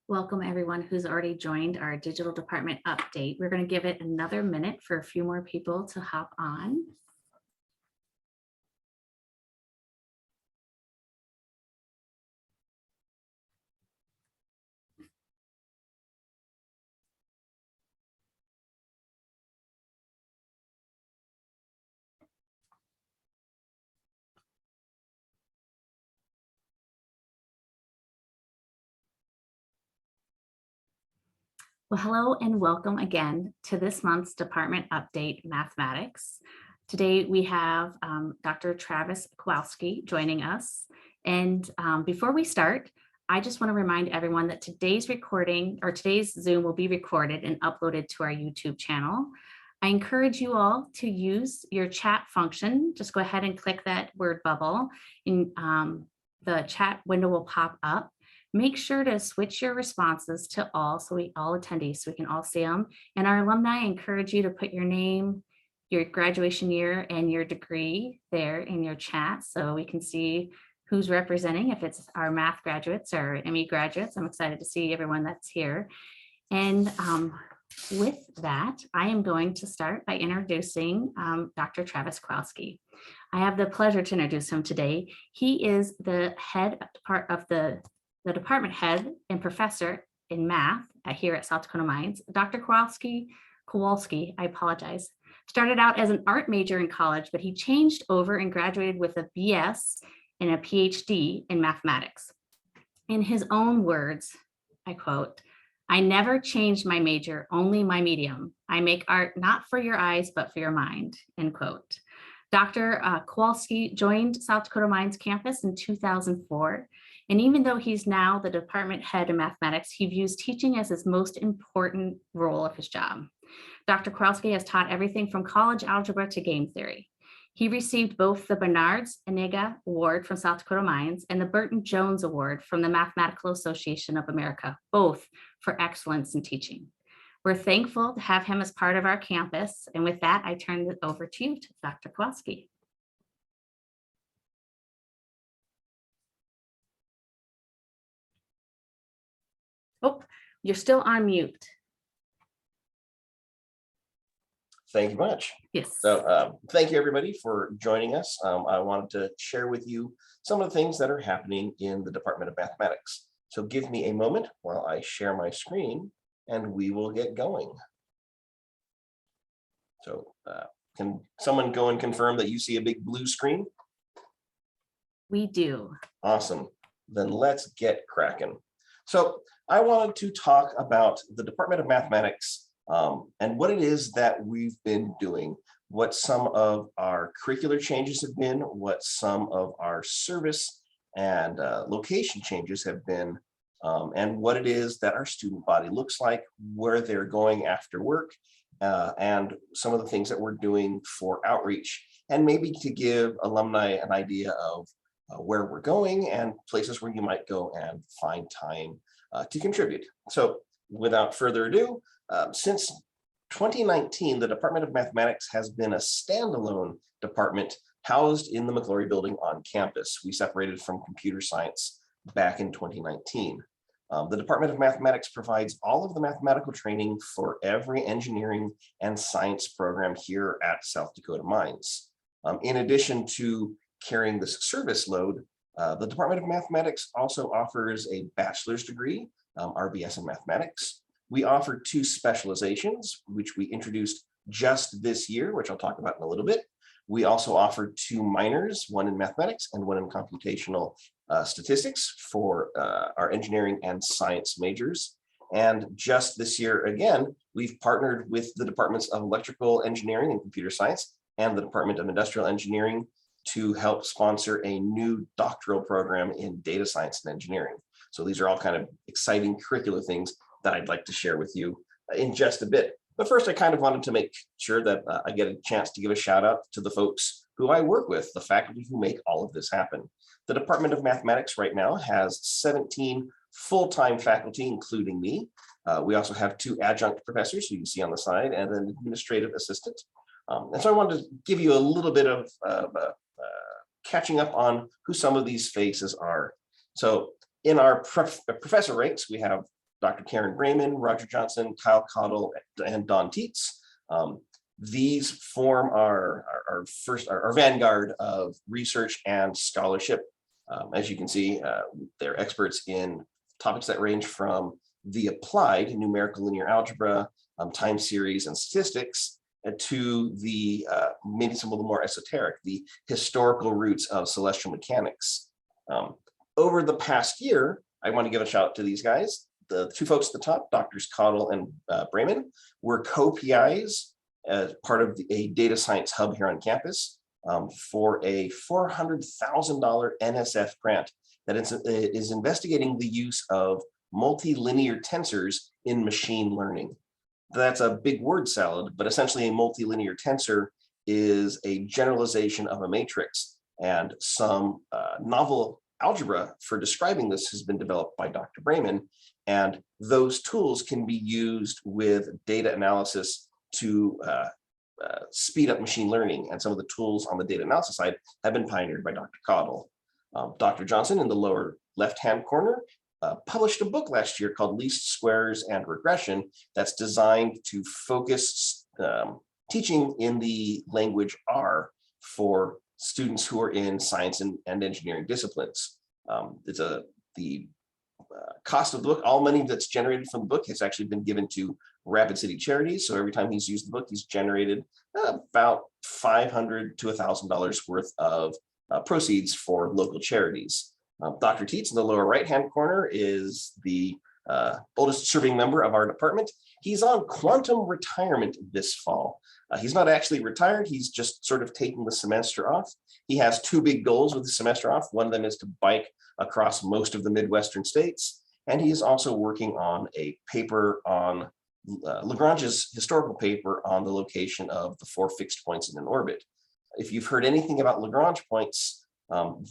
Welcome everyone who's already joined our digital department update. We're going to give it another minute for a few more people to hop on. Well, hello and welcome again to this month's Department Update Mathematics. Today we have Dr. Travis Kowalski joining us. And before we start, I just want to remind everyone that today's recording or today's Zoom will be recorded and uploaded to our YouTube channel. I encourage you all to use your chat function. Just go ahead and click that word bubble and the chat window will pop up. Make sure to switch your responses to all attendees so we can all see them. And our alumni encourage you to put your name, your graduation year, and your degree there in your chat so we can see who's representing, if it's our math graduates or ME graduates. I'm excited to see everyone that's here. And with that, I am going to start by introducing Dr. Travis Kowalski. I have the pleasure to introduce him today. He is the head part of the department head and professor in math here at South Dakota Mines. Dr. Kowalski, I apologize, started out as an art major in college, but he changed over and graduated with a BS and a PhD in mathematics. In his own words, I quote, "I never changed my major, only my medium. I make art not for your eyes, but for your mind," end quote. Dr. Kowalski joined South Dakota Mines campus in 2004. And even though he's now the department head of mathematics, he views teaching as his most important role of his job. Dr. Kowalski has taught everything from college algebra to game theory. He received both the Bernard's Iniga Award from South Dakota Mines and the Burton Jones Award from the Mathematical Association of America, both for excellence in teaching. We're thankful to have him as part of our campus. And with that, I turn it over to you, Dr. Kowalski. Oh, you're still on mute. Thank you much. Yes. So thank you everybody for joining us. I wanted to share with you some of the things that are happening in the Department of Mathematics. So give me a moment while I share my screen and we will get going. So can someone go and confirm that you see a big blue screen? We do. Awesome. Then let's get cracking. So I wanted to talk about the Department of Mathematics and what it is that we've been doing, what some of our curricular changes have been, what some of our service and location changes have been, and what it is that our student body looks like, where they're going after work, and some of the things that we're doing for outreach, and maybe to give alumni an idea of where we're going and places where you might go and find time to contribute. So without further ado, since 2019, the Department of Mathematics has been a standalone department housed in the McLaury building on campus. We separated from computer science back in 2019. The Department of Mathematics provides all of the mathematical training for every engineering and science program here at South Dakota Mines. In addition to carrying this service load, the Department of Mathematics also offers a bachelor's degree, RBS in mathematics. We offer 2 specializations, which we introduced just this year, which I'll talk about in a little bit. We also offer 2 minors, one in mathematics and one in computational statistics for our engineering and science majors. And just this year, again, we've partnered with the Departments of Electrical Engineering and Computer Science and the Department of Industrial Engineering to help sponsor a new doctoral program in data science and engineering. So these are all kind of exciting curricular things that I'd like to share with you in just a bit. But first, I kind of wanted to make sure that I get a chance to give a shout out to the folks who I work with, the faculty who make all of this happen. The Department of Mathematics right now has 17 full-time faculty, including me. We also have 2 adjunct professors who you can see on the side and an administrative assistant. And so I wanted to give you a little bit of catching up on who some of these faces are. So in our professor ranks, we have Dr. Karen Brayman, Roger Johnson, Kyle Cottle, and Don Teets. These form our vanguard of research and scholarship. As you can see, they're experts in topics that range from the applied numerical linear algebra, time series, and statistics, to the maybe some of the more esoteric, the historical roots of celestial mechanics. Over the past year, I want to give a shout out to these guys. The two folks at the top, Doctors Cottle and Brayman, were co-PIs as part of a data science hub here on campus for a $400,000 NSF grant that is investigating the use of multilinear tensors in machine learning. That's a big word salad, but essentially a multilinear tensor is a generalization of a matrix, and some novel algebra for describing this has been developed by Dr. Brayman, and those tools can be used with data analysis to speed up machine learning, and some of the tools on the data analysis side have been pioneered by Dr. Cottle. Dr. Johnson in the lower left-hand corner published a book last year called Least Squares and Regression that's designed to focus teaching in the language R for students who are in science and engineering disciplines. The cost of the book, all money that's generated from the book has actually been given to Rapid City Charities. So every time he's used the book, he's generated about $500 to $1,000 worth of proceeds for local charities. Dr. Teets in the lower right-hand corner is the oldest serving member of our department. He's on quantum retirement this fall. He's not actually retired. He's just sort of taking the semester off. He has two big goals with the semester off. One of them is to bike across most of the Midwestern states. And he is also working on a paper on Lagrange's historical paper on the location of the 4 fixed points in an orbit. If you've heard anything about Lagrange points,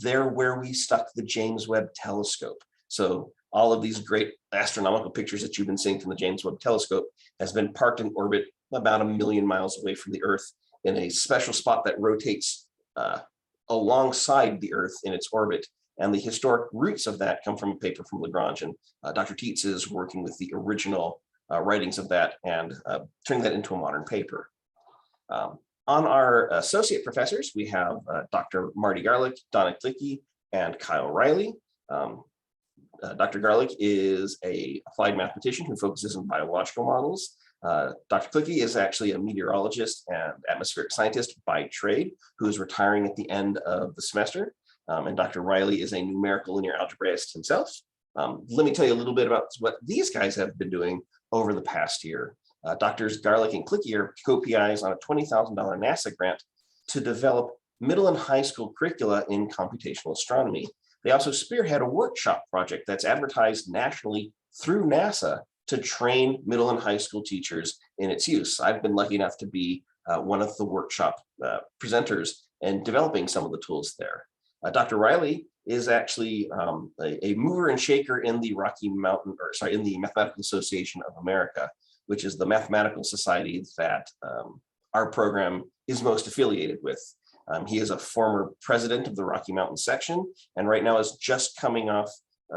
they're where we stuck the James Webb Telescope. So all of these great astronomical pictures that you've been seeing from the James Webb Telescope has been parked in orbit about 1 million miles away from the Earth in a special spot that rotates alongside the Earth in its orbit. And the historic roots of that come from a paper from Lagrange. And Dr. Teets is working with the original writings of that and turning that into a modern paper. On our associate professors, we have Dr. Marty Garlick, Donna Klicki, and Kyle Riley. Dr. Garlick is an applied mathematician who focuses on biological models. Dr. Klicki is actually a meteorologist and atmospheric scientist by trade who is retiring at the end of the semester. And Dr. Riley is a numerical linear algebraist himself. Let me tell you a little bit about what these guys have been doing over the past year. Doctors Garlick and Klicki are co-PIs on a $20,000 NASA grant to develop middle and high school curricula in computational astronomy. They also spearhead a workshop project that's advertised nationally through NASA to train middle and high school teachers in its use. I've been lucky enough to be one of the workshop presenters and developing some of the tools there. Dr. Riley is actually a mover and shaker in the in the Mathematical Association of America, which is the mathematical society that our program is most affiliated with. He is a former president of the Rocky Mountain section, and right now is just coming off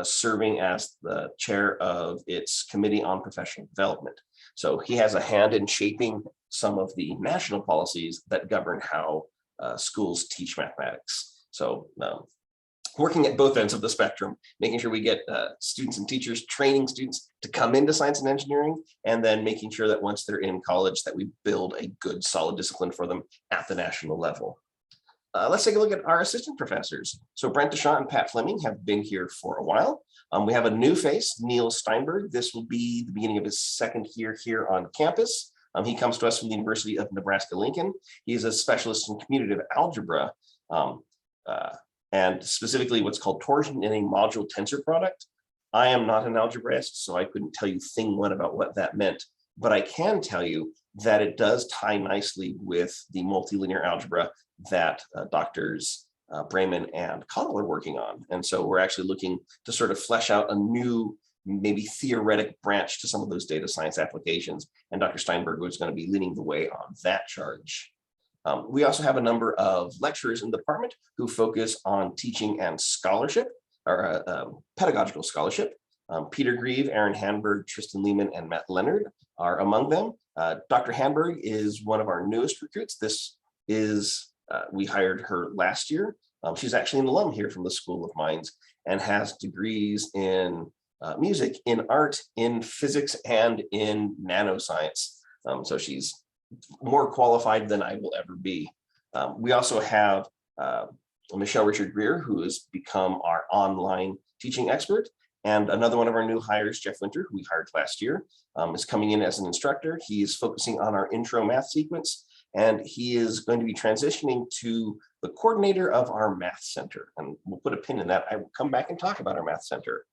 serving as the chair of its Committee on Professional Development. So he has a hand in shaping some of the national policies that govern how schools teach mathematics. So working at both ends of the spectrum, making sure we get students and teachers, training students to come into science and engineering, and then making sure that once they're in college that we build a good solid discipline for them at the national level. Let's take a look at our assistant professors. So Brent DeShawn and Pat Fleming have been here for a while. We have a new face, Neil Steinberg. This will be the beginning of his second year here on campus. He comes to us from the University of Nebraska-Lincoln. He is a specialist in commutative algebra, and specifically what's called torsion in a module tensor product. I am not an algebraist, so I couldn't tell you thing one about what that meant, but I can tell you that it does tie nicely with the multilinear algebra that doctors Brayman and Cottle are working on. And so we're actually looking to sort of flesh out a new, maybe theoretic branch to some of those data science applications. And Dr. Steinberg was going to be leading the way on that charge. We also have a number of lecturers in the department who focus on teaching and scholarship, or pedagogical scholarship. Peter Grieve, Aaron Hanberg, Tristan Lehman, and Matt Leonard are among them. Dr. Hanberg is one of our newest recruits. We hired her last year. She's actually an alum here from the School of Mines and has degrees in music, in art, in physics, and in nanoscience. So she's more qualified than I will ever be. We also have Michelle Richard Greer, who has become our online teaching expert. And another one of our new hires, Jeff Winter, who we hired last year, is coming in as an instructor. He is focusing on our intro math sequence, and he is going to be transitioning to the coordinator of our math center. And we'll put a pin in that. I will come back and talk about our math center.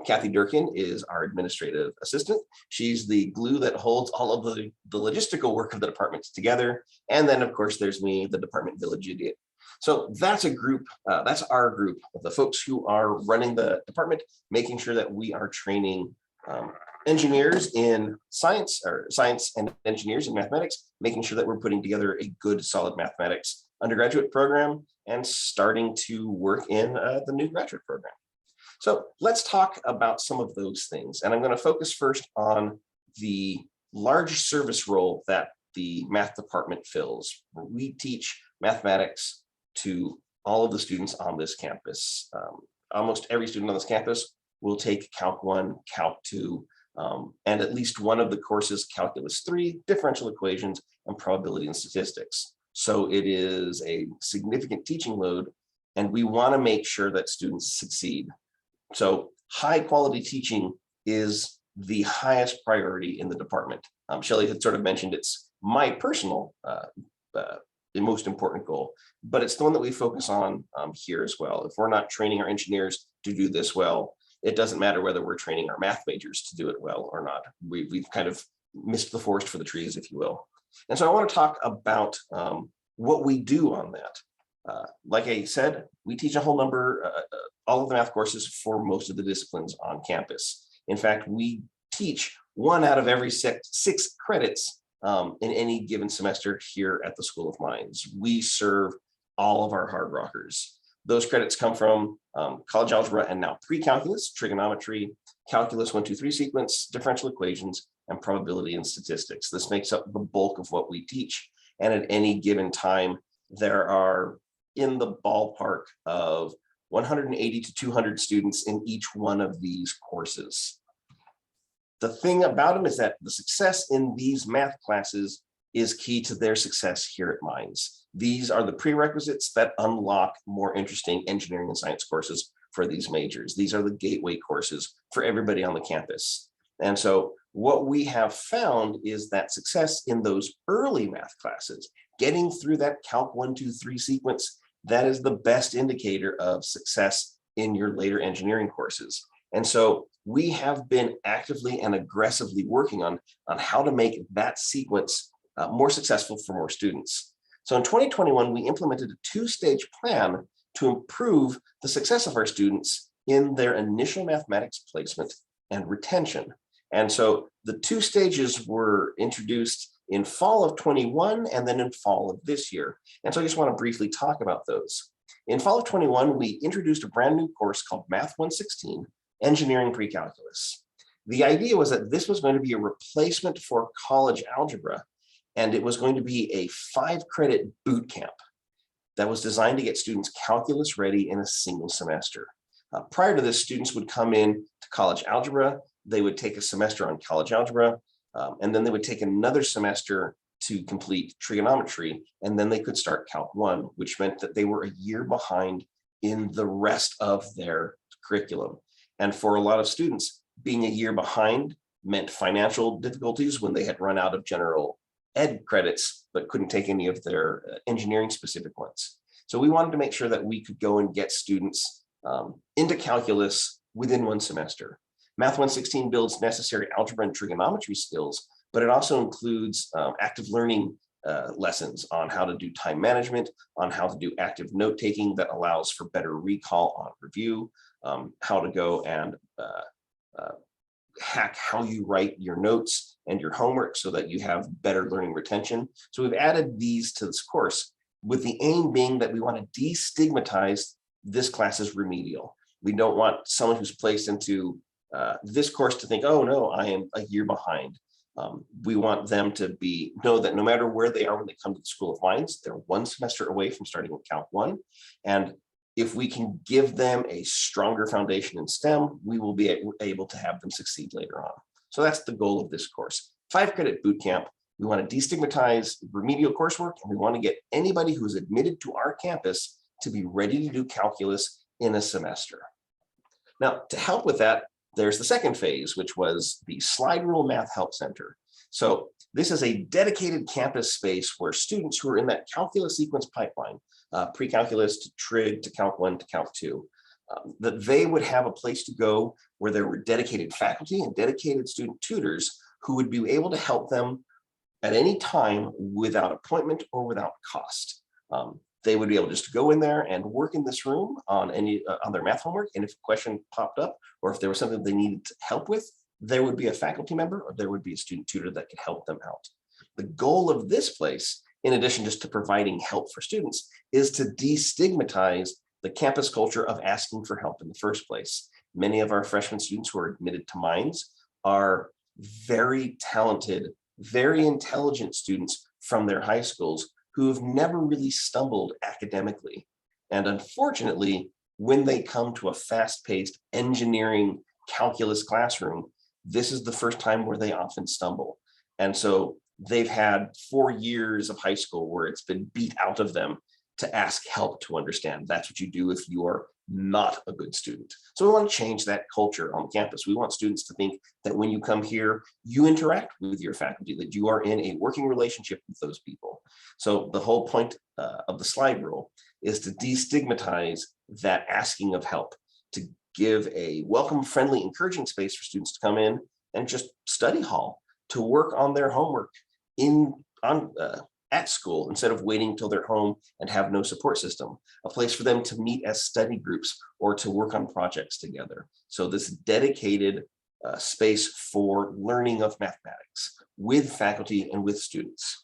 Kathy Durkin is our administrative assistant. She's the glue that holds all of the logistical work of the departments together. And then, of course, there's me, the department village idiot. So that's a group, that's our group of the folks who are running the department, making sure that we are training engineers in science, or science and engineers in mathematics, making sure that we're putting together a good, solid mathematics undergraduate program and starting to work in the new graduate program. So let's talk about some of those things. And I'm going to focus first on the large service role that the math department fills. We teach mathematics to all of the students on this campus. Almost every student on this campus will take Calc 1, Calc 2, and at least one of the courses, Calculus 3, differential equations, and probability and statistics. So it is a significant teaching load, and we want to make sure that students succeed. So high quality teaching is the highest priority in the department. Shelley had sort of mentioned it's my personal the most important goal, but it's the one that we focus on here as well. If we're not training our engineers to do this well, it doesn't matter whether we're training our math majors to do it well or not. We've kind of missed the forest for the trees, if you will. And so I want to talk about what we do on that. Like I said, we teach a whole number, all of the math courses for most of the disciplines on campus. In fact, we teach 1 out of every 6 credits in any given semester here at the School of Mines. We serve all of our hard rockers. Those credits come from college algebra and now pre-calculus, trigonometry, calculus 1, 2, 3 sequence, differential equations, and probability and statistics. This makes up the bulk of what we teach. And at any given time, there are in the ballpark of 180 to 200 students in each one of these courses. The thing about them is that the success in these math classes is key to their success here at Mines. These are the prerequisites that unlock more interesting engineering and science courses for these majors. These are the gateway courses for everybody on the campus. And so what we have found is that success in those early math classes, getting through that Calc 1, 2, 3 sequence, that is the best indicator of success in your later engineering courses. And so we have been actively and aggressively working on how to make that sequence more successful for more students. So in 2021, we implemented a 2-stage plan to improve the success of our students in their initial mathematics placement and retention. And so the 2 stages were introduced in fall of 21 and then in fall of this year. And so I just want to briefly talk about those. In fall of 21, we introduced a brand new course called Math 116, Engineering Pre-Calculus. The idea was that this was going to be a replacement for college algebra, and it was going to be a 5-credit boot camp that was designed to get students calculus ready in a single semester. Prior to this, students would come in to college algebra, they would take a semester on college algebra, and then they would take another semester to complete trigonometry, and then they could start Calc 1, which meant that they were a year behind in the rest of their curriculum. And for a lot of students, being a year behind meant financial difficulties when they had run out of general ed credits, but couldn't take any of their engineering specific ones. So we wanted to make sure that we could go and get students into calculus within 1 semester. Math 116 builds necessary algebra and trigonometry skills, but it also includes active learning lessons on how to do time management, on how to do active note-taking that allows for better recall on review, how to go and hack how you write your notes and your homework so that you have better learning retention. So we've added these to this course with the aim being that we want to destigmatize this class as remedial. We don't want someone who's placed into this course to think, oh no, I am a year behind. We want them to know that no matter where they are when they come to the School of Mines, they're one semester away from starting with Calc 1. And if we can give them a stronger foundation in STEM, we will be able to have them succeed later on. So that's the goal of this course. 5-credit boot camp. We want to destigmatize remedial coursework, and we want to get anybody who's admitted to our campus to be ready to do calculus in a semester. Now, to help with that, there's the second phase, which was the Slide Rule Math Help Center. So this is a dedicated campus space where students who are in that calculus sequence pipeline, pre-calculus to trig to Calc 1 to Calc 2, that they would have a place to go where there were dedicated faculty and dedicated student tutors who would be able to help them at any time without appointment or without cost. They would be able just to go in there and work in this room on their math homework. And if a question popped up, or if there was something they needed help with, there would be a faculty member or there would be a student tutor that could help them out. The goal of this place, in addition just to providing help for students, is to destigmatize the campus culture of asking for help in the first place. Many of our freshman students who are admitted to Mines are very talented, very intelligent students from their high schools who have never really stumbled academically. And unfortunately, when they come to a fast-paced engineering calculus classroom, this is the first time where they often stumble. And so they've had 4 years of high school where it's been beat out of them to ask help to understand. That's what you do if you are not a good student. So we want to change that culture on campus. We want students to think that when you come here, you interact with your faculty, that you are in a working relationship with those people. So the whole point of the slide rule is to destigmatize that asking of help, to give a welcome, friendly, encouraging space for students to come in and just study hall, to work on their homework at school instead of waiting till they're home and have no support system, a place for them to meet as study groups or to work on projects together. So this dedicated space for learning of mathematics with faculty and with students.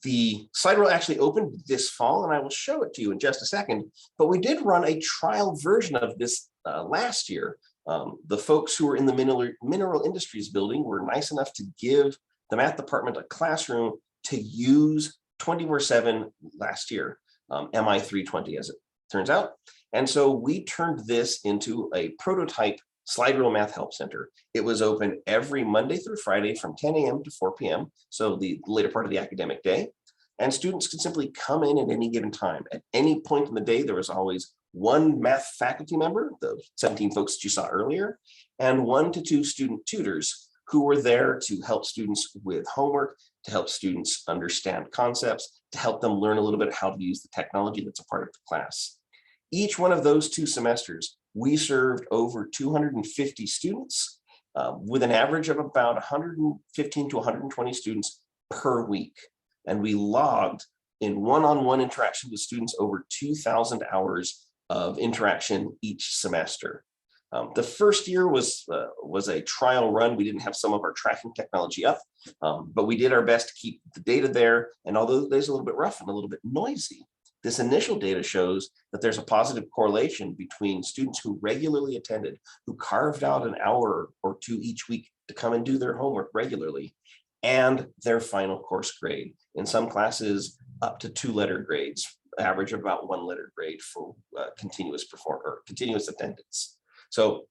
The slide rule actually opened this fall, and I will show it to you in just a second, but we did run a trial version of this last year. The folks who were in the mineral industries building were nice enough to give the math department a classroom to use 24/7 last year, MI 320 as it turns out. And so we turned this into a prototype Slide Rule Math Help Center. It was open every Monday through Friday from 10 a.m. to 4 p.m. So the later part of the academic day. And students could simply come in at any given time. At any point in the day, there was always one math faculty member, the 17 folks that you saw earlier, and 1 to 2 student tutors who were there to help students with homework, to help students understand concepts, to help them learn a little bit how to use the technology that's a part of the class. Each one of those 2 semesters, we served over 250 students with an average of about 115 to 120 students per week. And we logged in one-on-one interaction with students over 2,000 hours of interaction each semester. The first year was a trial run. We didn't have some of our tracking technology up, but we did our best to keep the data there. And although it's a little bit rough and a little bit noisy, this initial data shows that there's a positive correlation between students who regularly attended, who carved out an hour or 2 each week to come and do their homework regularly, and their final course grade. In some classes, up to 2-letter grades, average of about 1-letter grade for continuous attendance. So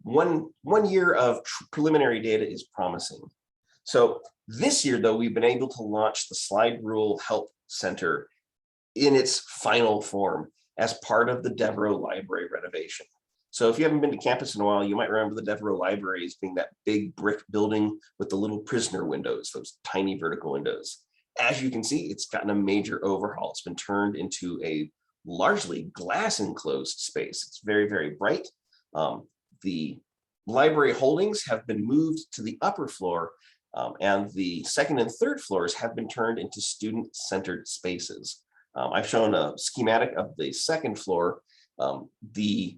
one year of preliminary data is promising. So this year, though, we've been able to launch the Slide Rule Help Center in its final form as part of the Devereaux Library renovation. So if you haven't been to campus in a while, you might remember the Devereaux Library as being that big brick building with the little prisoner windows, those tiny vertical windows. As you can see, it's gotten a major overhaul. It's been turned into a largely glass enclosed space. It's very, very bright. The library holdings have been moved to the upper floor, and the second and third floors have been turned into student-centered spaces. I've shown a schematic of the second floor. The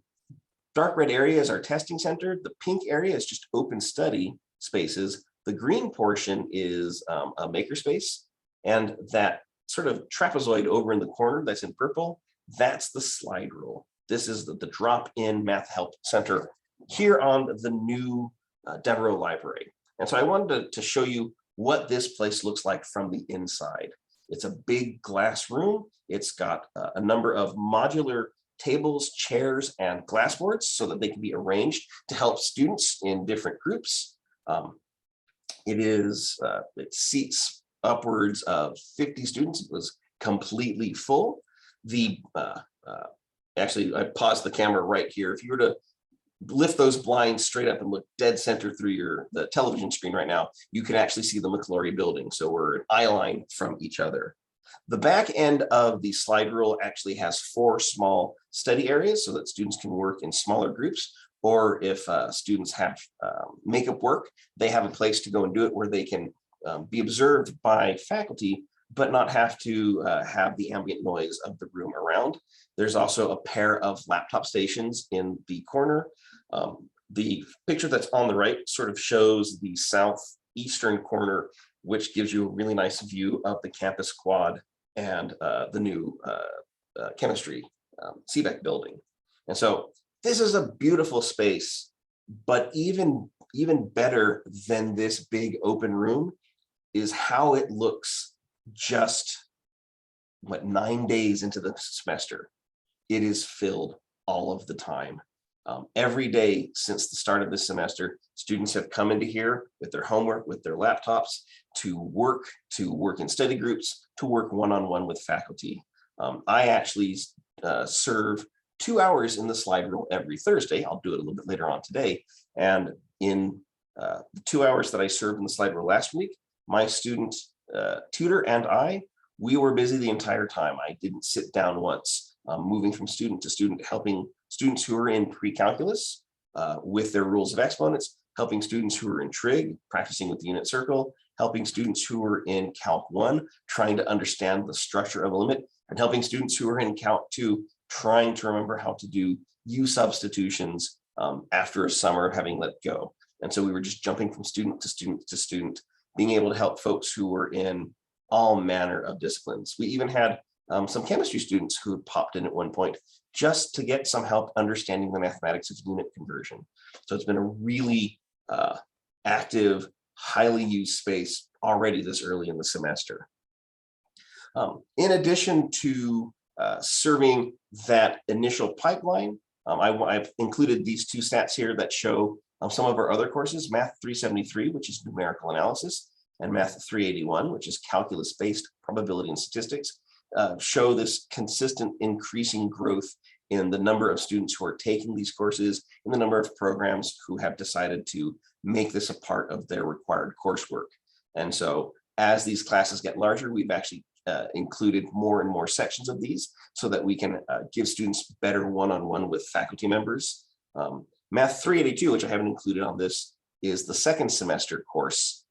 dark red area is our testing center. The pink area is just open study spaces. The green portion is a makerspace, and that sort of trapezoid over in the corner that's in purple, that's the slide rule. This is the drop-in math help center here on the new Devereaux Library. And so I wanted to show you what this place looks like from the inside. It's a big glass room. It's got a number of modular tables, chairs, and glassboards so that they can be arranged to help students in different groups. It seats upwards of 50 students. It was completely full. Actually, I paused the camera right here. If you were to lift those blinds straight up and look dead center through the television screen right now, you can actually see the McClory building. So we're an eye line from each other. The back end of the slide rule actually has 4 small study areas so that students can work in smaller groups, or if students have makeup work, they have a place to go and do it where they can be observed by faculty, but not have to have the ambient noise of the room around. There's also a pair of laptop stations in the corner. The picture that's on the right sort of shows the southeastern corner, which gives you a really nice view of the campus quad and the new chemistry CVEC building. And so this is a beautiful space, but even better than this big open room is how it looks just 9 days into the semester. It is filled all of the time. Every day since the start of this semester, students have come into here with their homework, with their laptops, to work in study groups, to work one-on-one with faculty. I actually serve 2 hours in the slide rule every Thursday. I'll do it a little bit later on today. And in the 2 hours that I served in the slide rule last week, my student tutor and we were busy the entire time. I didn't sit down once, moving from student to student, helping students who are in pre-calculus with their rules of exponents, helping students who are in trig, practicing with the unit circle, helping students who are in Calc 1, trying to understand the structure of a limit, and helping students who are in Calc 2, trying to remember how to do U substitutions after a summer of having let go. And so we were just jumping from student to student to student, being able to help folks who were in all manner of disciplines. We even had some chemistry students who had popped in at one point just to get some help understanding the mathematics of unit conversion. So it's been a really active, highly used space already this early in the semester. In addition to serving that initial pipeline, I've included these 2 stats here that show some of our other courses: Math 373, which is numerical analysis, and Math 381, which is calculus-based probability and statistics, show this consistent increasing growth in the number of students who are taking these courses, in the number of programs who have decided to make this a part of their required coursework. And so as these classes get larger, we've actually included more and more sections of these so that we can give students better one-on-one with faculty members. Math 382, which I haven't included on this, is the 2nd semester course.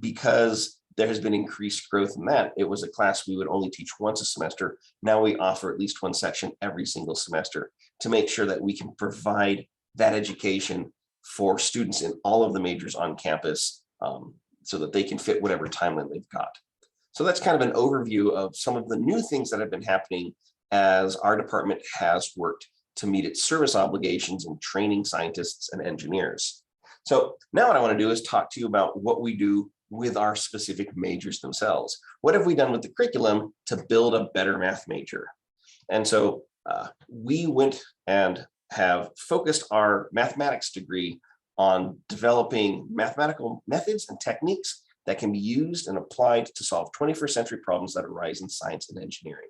Because there has been increased growth in that, it was a class we would only teach once a semester. Now we offer at least 1 section every single semester to make sure that we can provide that education for students in all of the majors on campus so that they can fit whatever timeline they've got. So that's kind of an overview of some of the new things that have been happening as our department has worked to meet its service obligations in training scientists and engineers. So now what I want to do is talk to you about what we do with our specific majors themselves. What have we done with the curriculum to build a better math major? And so we went and have focused our mathematics degree on developing mathematical methods and techniques that can be used and applied to solve 21st century problems that arise in science and engineering.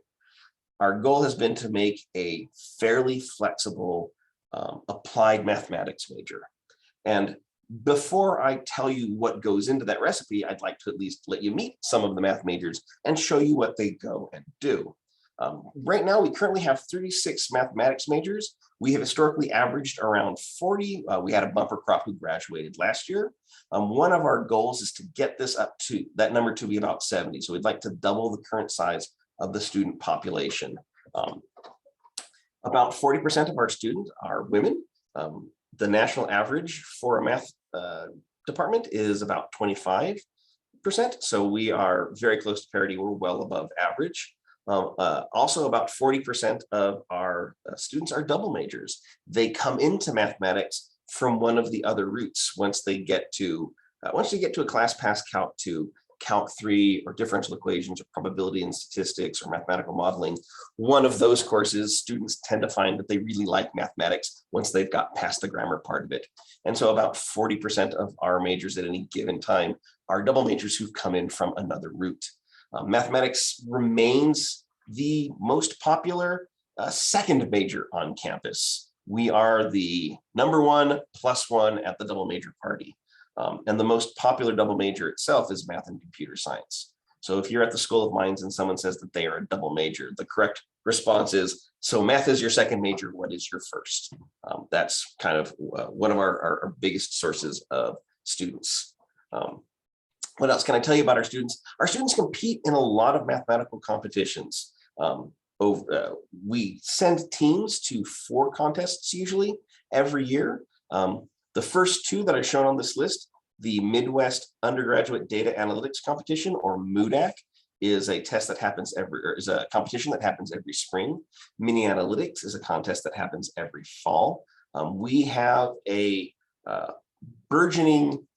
Our goal has been to make a fairly flexible applied mathematics major. And before I tell you what goes into that recipe, I'd like to at least let you meet some of the math majors and show you what they go and do. Right now, we currently have 36 mathematics majors. We have historically averaged around 40. We had a bumper crop who graduated last year. One of our goals is to get this up to that number to be about 70. So we'd like to double the current size of the student population. About 40% of our students are women. The national average for a math department is about 25%. So we are very close to parity. We're well above average. Also, about 40% of our students are double majors. They come into mathematics from one of the other routes once they get to a class past Calc 2, Calc 3, or differential equations, or probability and statistics, or mathematical modeling. One of those courses, students tend to find that they really like mathematics once they've got past the grammar part of it. And so about 40% of our majors at any given time are double majors who've come in from another route. Mathematics remains the most popular second major on campus. We are the #1 +1 at the double major party. And the most popular double major itself is math and computer science. So if you're at the School of Mines and someone says that they are a double major, the correct response is, so math is your second major, what is your first? That's kind of one of our biggest sources of students. What else can I tell you about our students? Our students compete in a lot of mathematical competitions. We send teams to 4 contests usually every year. The first 2 that are shown on this list, the Midwest Undergraduate Data Analytics Competition, or MUDAC, is a competition that happens every spring. Mini Analytics is a contest that happens every fall. We have a burgeoning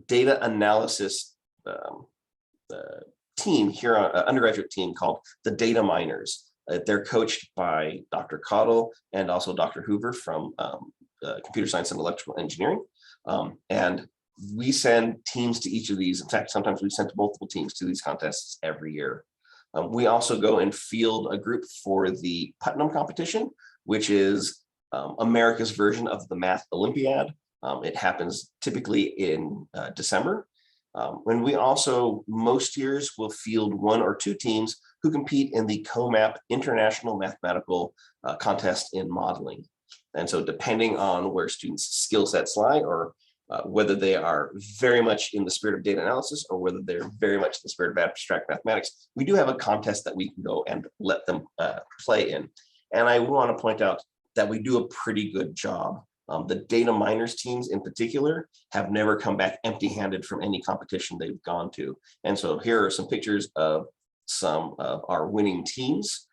data analysis team here, an undergraduate team called the Data Miners. They're coached by Dr. Cottle and also Dr. Hoover from computer science and electrical engineering. And we send teams to each of these. In fact, sometimes we send multiple teams to these contests every year. We also go and field a group for the Putnam competition, which is America's version of the Math Olympiad. It happens typically in December. When we also, most years, will field 1 or 2 teams who compete in the COMAP International Mathematical Contest in Modeling. And so depending on where students' skill sets lie, or whether they are very much in the spirit of data analysis or whether they're very much in the spirit of abstract mathematics, we do have a contest that we can go and let them play in. And I want to point out that we do a pretty good job. The data miners teams in particular have never come back empty-handed from any competition they've gone to. And so here are some pictures of some of our winning teams.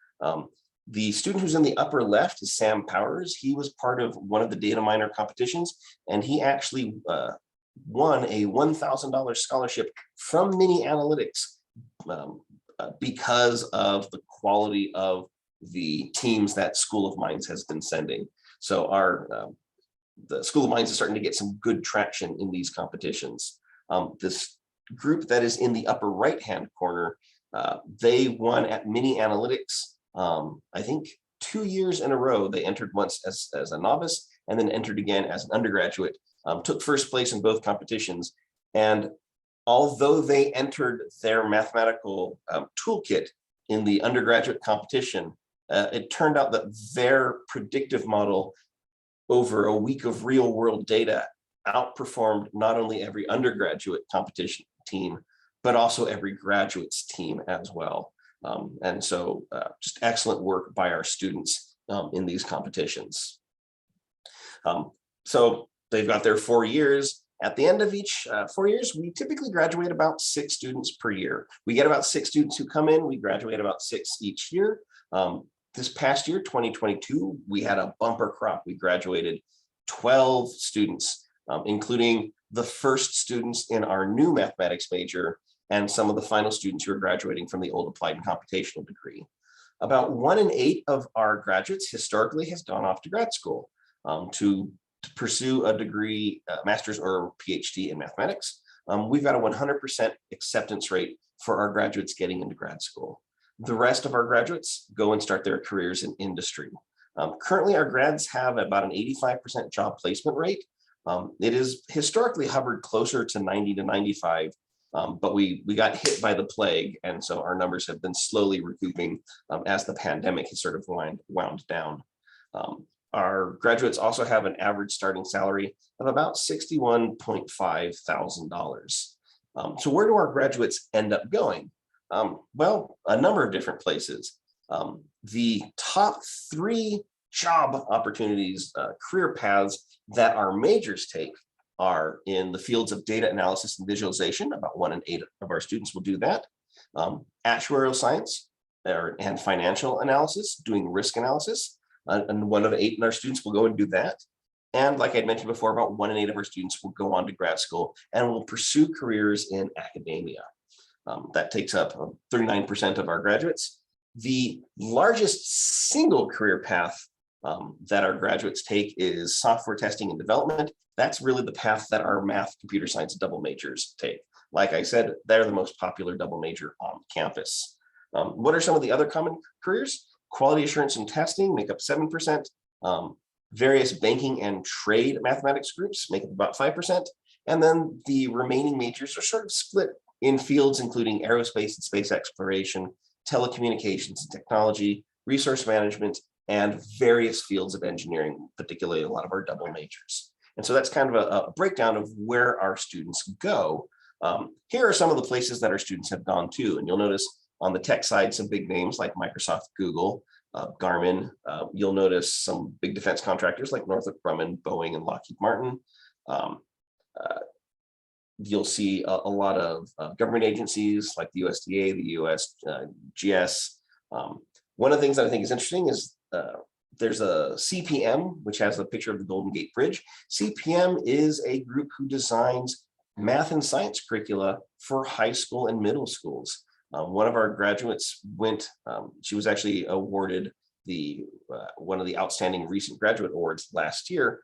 The student who's in the upper left is Sam Powers. He was part of one of the data miner competitions, and he actually won a $1,000 scholarship from Mini Analytics because of the quality of the teams that School of Mines has been sending. So the School of Mines is starting to get some good traction in these competitions. This group that is in the upper right-hand corner, they won at Mini Analytics, I think 2 years in a row. They entered once as a novice and then entered again as an undergraduate, took first place in both competitions. And although they entered their mathematical toolkit in the undergraduate competition, it turned out that their predictive model over a week of real world data outperformed not only every undergraduate competition team, but also every graduates team as well. And so just excellent work by our students in these competitions. So they've got their 4 years. At the end of each 4 years, we typically graduate about 6 students per year. We get about 6 students who come in. We graduate about 6 each year. This past year, 2022, we had a bumper crop. We graduated 12 students, including the first students in our new mathematics major and some of the final students who are graduating from the old applied and computational degree. About 1 in 8 of our graduates historically has gone off to grad school to pursue a degree, master's or PhD in mathematics. We've got a 100% acceptance rate for our graduates getting into grad school. The rest of our graduates go and start their careers in industry. Currently, our grads have about an 85% job placement rate. It is historically hovered closer to 90 to 95, but we got hit by the plague, and so our numbers have been slowly recouping as the pandemic has sort of wound down. Our graduates also have an average starting salary of about $61.5 thousand. So where do our graduates end up going? Well, a number of different places. The top 3 job opportunities, career paths that our majors take are in the fields of data analysis and visualization. About 1 in 8 of our students will do that. Actuarial science and financial analysis, doing risk analysis. And 1 of 8 in our students will go and do that. And like I mentioned before, about 1 in 8 of our students will go on to grad school and will pursue careers in academia. That takes up 39% of our graduates. The largest single career path that our graduates take is software testing and development. That's really the path that our math computer science double majors take. Like I said, they're the most popular double major on campus. What are some of the other common careers? Quality assurance and testing make up 7%. Various banking and trade mathematics groups make up about 5%. And then the remaining majors are sort of split in fields including aerospace and space exploration, telecommunications and technology, resource management, and various fields of engineering, particularly a lot of our double majors. And so that's kind of a breakdown of where our students go. Here are some of the places that our students have gone to, and you'll notice on the tech side, some big names like Microsoft, Google, Garmin. You'll notice some big defense contractors like Northrop Grumman, Boeing, and Lockheed Martin. You'll see a lot of government agencies like the USDA, the USGS. One of the things that I think is interesting is there's a CPM, which has a picture of the Golden Gate Bridge. CPM is a group who designs math and science curricula for high school and middle schools. One of our graduates went, she was actually awarded one of the outstanding recent graduate awards last year.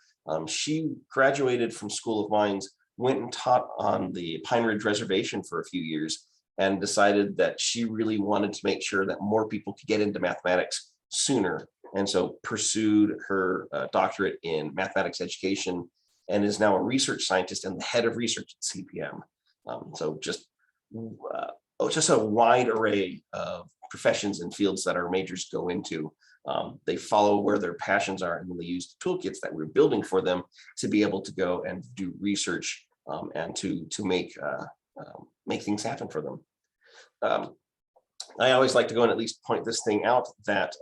She graduated from School of Mines, went and taught on the Pine Ridge Reservation for a few years, and decided that she really wanted to make sure that more people could get into mathematics sooner. And so pursued her doctorate in mathematics education and is now a research scientist and the head of research at CPM. So just a wide array of professions and fields that our majors go into. They follow where their passions are, and then they use the toolkits that we're building for them to be able to go and do research and to make things happen for them. I always like to go and at least point this thing out that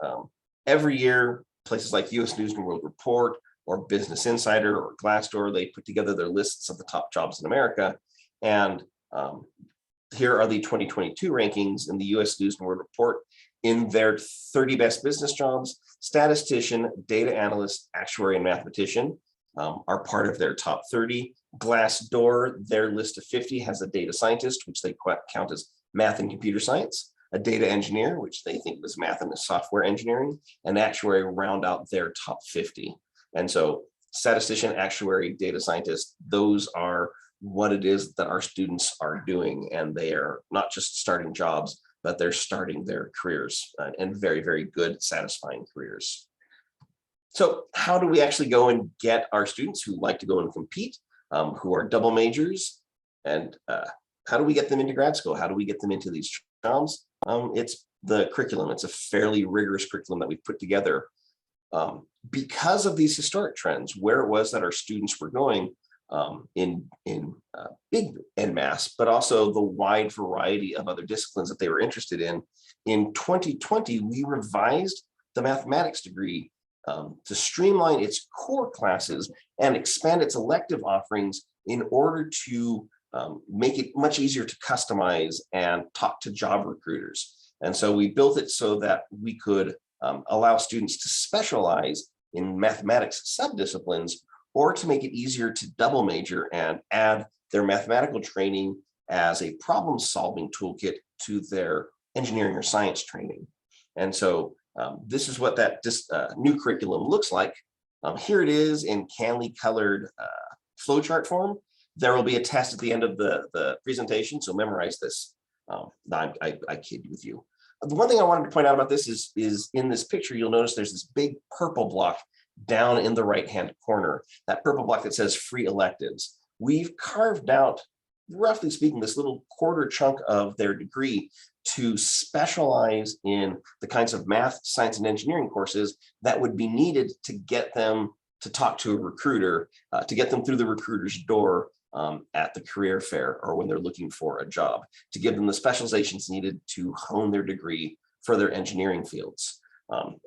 every year, places like US News and World Report or Business Insider or Glassdoor, they put together their lists of the top jobs in America. And here are the 2022 rankings in the US News and World Report. In their 30 best business jobs, statistician, data analyst, actuary, and mathematician are part of their top 30. Glassdoor, their list of 50 has a data scientist, which they count as math and computer science, a data engineer, which they think was math and software engineering, and actuary round out their top 50. And so statistician, actuary, data scientist, those are what it is that our students are doing. And they are not just starting jobs, but they're starting their careers and very, very good, satisfying careers. So how do we actually go and get our students who like to go and compete, who are double majors, and how do we get them into grad school? How do we get them into these jobs? It's the curriculum. It's a fairly rigorous curriculum that we've put together because of these historic trends, where it was that our students were going in big en masse, but also the wide variety of other disciplines that they were interested in. In 2020, we revised the mathematics degree to streamline its core classes and expand its elective offerings in order to make it much easier to customize and talk to job recruiters. And so we built it so that we could allow students to specialize in mathematics subdisciplines, or to make it easier to double major and add their mathematical training as a problem-solving toolkit to their engineering or science training. And so this is what that new curriculum looks like. Here it is in candy colored flowchart form. There will be a test at the end of the presentation, so memorize this. I kid with you. The one thing I wanted to point out about this is in this picture, you'll notice there's this big purple block down in the right-hand corner, that purple block that says free electives. We've carved out, roughly speaking, this little quarter chunk of their degree to specialize in the kinds of math, science, and engineering courses that would be needed to get them to talk to a recruiter, to get them through the recruiter's door at the career fair or when they're looking for a job, to give them the specializations needed to hone their degree for their engineering fields.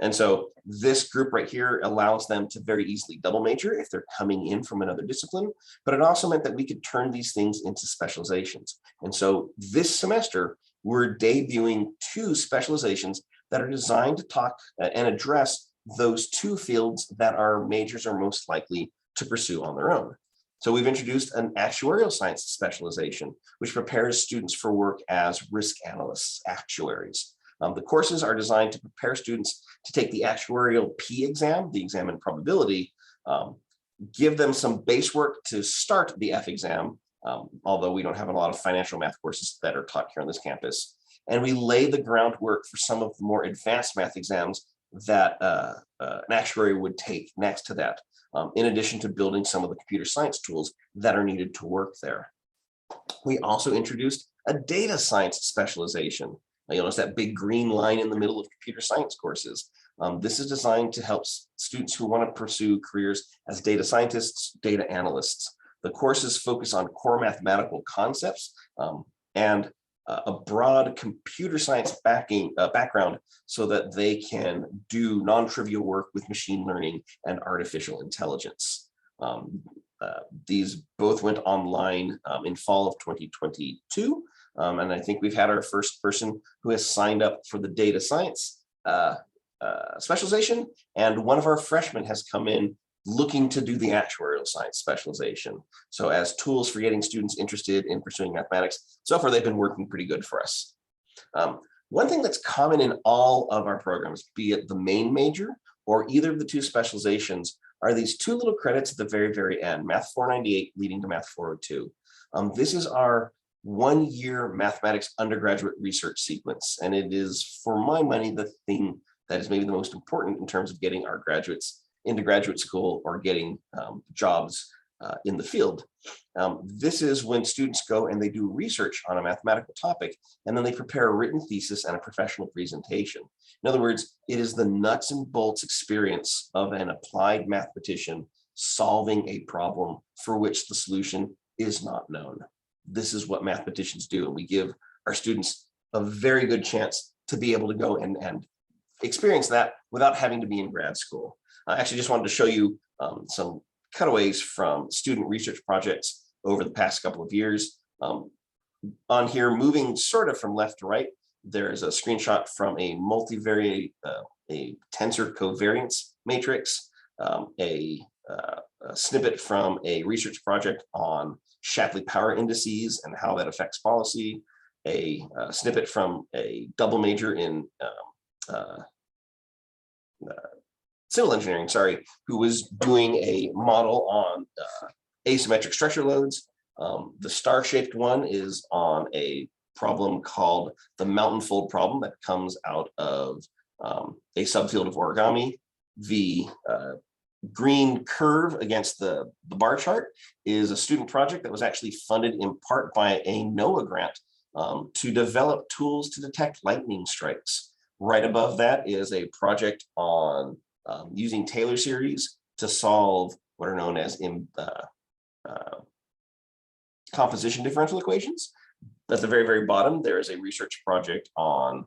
And so this group right here allows them to very easily double major if they're coming in from another discipline, but it also meant that we could turn these things into specializations. And so this semester, we're debuting 2 specializations that are designed to talk and address those 2 fields that our majors are most likely to pursue on their own. So we've introduced an actuarial science specialization, which prepares students for work as risk analysts, actuaries. The courses are designed to prepare students to take the actuarial P exam, the exam in probability, give them some base work to start the F exam, although we don't have a lot of financial math courses that are taught here on this campus. And we lay the groundwork for some of the more advanced math exams that an actuary would take next to that, in addition to building some of the computer science tools that are needed to work there. We also introduced a data science specialization. You'll notice that big green line in the middle of computer science courses. This is designed to help students who want to pursue careers as data scientists, data analysts. The courses focus on core mathematical concepts and a broad computer science background so that they can do non-trivial work with machine learning and artificial intelligence. These both went online in fall of 2022. And I think we've had our first person who has signed up for the data science specialization. And one of our freshmen has come in looking to do the actuarial science specialization. So as tools for getting students interested in pursuing mathematics, so far they've been working pretty good for us. One thing that's common in all of our programs, be it the main major or either of the 2 specializations, are these 2 little credits at the very, very end, Math 498 leading to Math 402. This is our 1-year mathematics undergraduate research sequence, and it is, for my money, the thing that is maybe the most important in terms of getting our graduates into graduate school or getting jobs in the field. This is when students go and they do research on a mathematical topic, and then they prepare a written thesis and a professional presentation. In other words, it is the nuts and bolts experience of an applied mathematician solving a problem for which the solution is not known. This is what mathematicians do, and we give our students a very good chance to be able to go and experience that without having to be in grad school. I actually just wanted to show you some cutaways from student research projects over the past couple of years. On here, moving sort of from left to right, there's a screenshot from a multivariate, a tensor covariance matrix, a snippet from a research project on Shapley power indices and how that affects policy, a snippet from a double major in civil engineering, who was doing a model on asymmetric structure loads. The star-shaped one is on a problem called the mountain fold problem that comes out of a subfield of origami. The green curve against the bar chart is a student project that was actually funded in part by a NOAA grant to develop tools to detect lightning strikes. Right above that is a project on using Taylor series to solve what are known as composition differential equations. At the very, very bottom, there is a research project on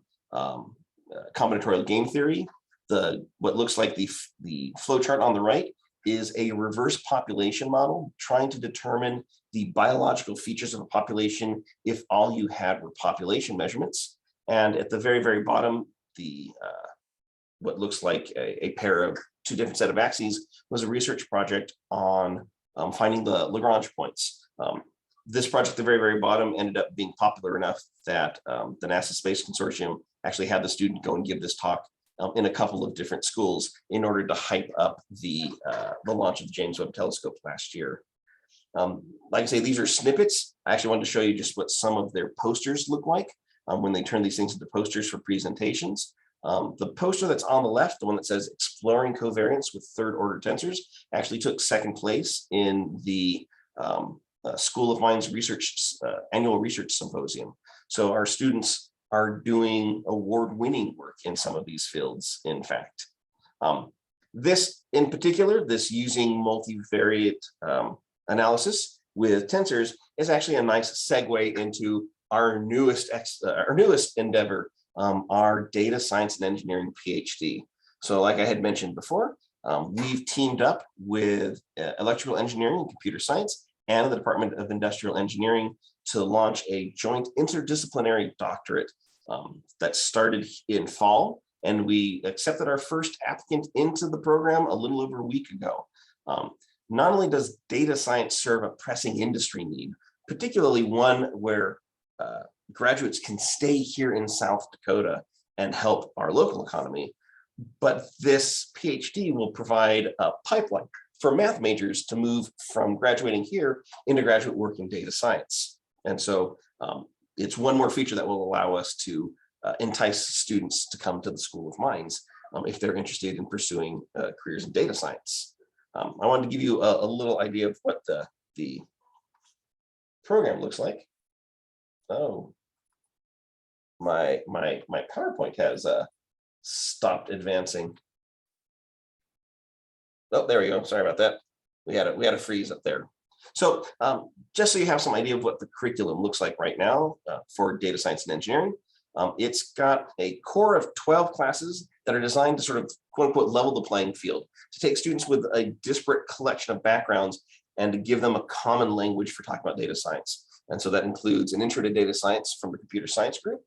combinatorial game theory. What looks like the flowchart on the right is a reverse population model trying to determine the biological features of a population if all you had were population measurements. And at the very, very bottom, what looks like a pair of 2 different set of axes was a research project on finding the Lagrange points. This project at the very, very bottom ended up being popular enough that the NASA Space Consortium actually had the student go and give this talk in a couple of different schools in order to hype up the launch of the James Webb Telescope last year. Like I say, these are snippets. I actually wanted to show you just what some of their posters look like when they turn these things into posters for presentations. The poster that's on the left, the one that says exploring covariance with 3rd order tensors, actually took 2nd place in the School of Mines research annual research symposium. So our students are doing award-winning work in some of these fields, in fact. This in particular, this using multivariate analysis with tensors is actually a nice segue into our newest endeavor, our data science and engineering PhD. So like I had mentioned before, we've teamed up with electrical engineering and computer science and the Department of Industrial Engineering to launch a joint interdisciplinary doctorate that started in fall. And we accepted our first applicant into the program a little over a week ago. Not only does data science serve a pressing industry need, particularly one where graduates can stay here in South Dakota and help our local economy, but this PhD will provide a pipeline for math majors to move from graduating here into graduate work in data science. And so it's one more feature that will allow us to entice students to come to the School of Mines if they're interested in pursuing careers in data science. I wanted to give you a little idea of what the program looks like. Oh, my PowerPoint has stopped advancing. Oh, there we go. Sorry about that. We had a freeze up there. So just so you have some idea of what the curriculum looks like right now for data science and engineering, it's got a core of 12 classes that are designed to sort of quote unquote level the playing field, to take students with a disparate collection of backgrounds and to give them a common language for talking about data science. And so that includes an intro to data science from the computer science group,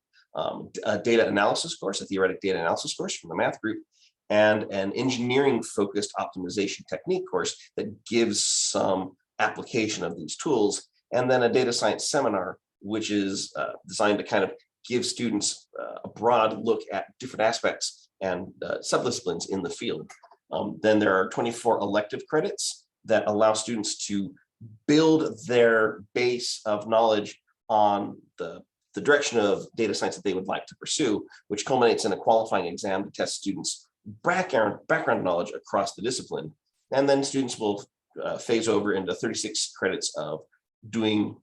a data analysis course, a theoretic data analysis course from the math group, and an engineering focused optimization technique course that gives some application of these tools, and then a data science seminar, which is designed to kind of give students a broad look at different aspects and subdisciplines in the field. Then there are 24 elective credits that allow students to build their base of knowledge on the direction of data science that they would like to pursue, which culminates in a qualifying exam to test students' background knowledge across the discipline. And then students will phase over into 36 credits of doing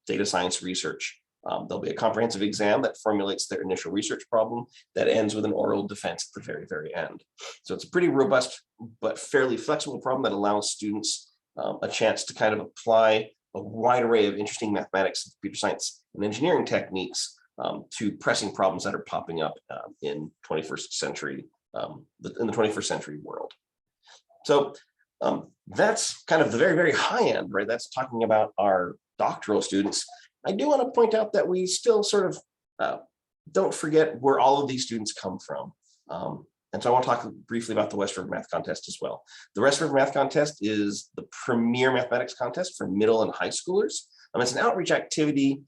data science research. There'll be a comprehensive exam that formulates their initial research problem that ends with an oral defense at the very, very end. So it's a pretty robust but fairly flexible problem that allows students a chance to kind of apply a wide array of interesting mathematics, computer science, and engineering techniques to pressing problems that are popping up in 21st century, in the 21st century world. So that's kind of the very, very high end, right? That's talking about our doctoral students. I do want to point out that we still sort of don't forget where all of these students come from. And so I want to talk briefly about the West River Math Contest as well. The West River Math Contest is the premier mathematics contest for middle and high schoolers. It's an outreach activity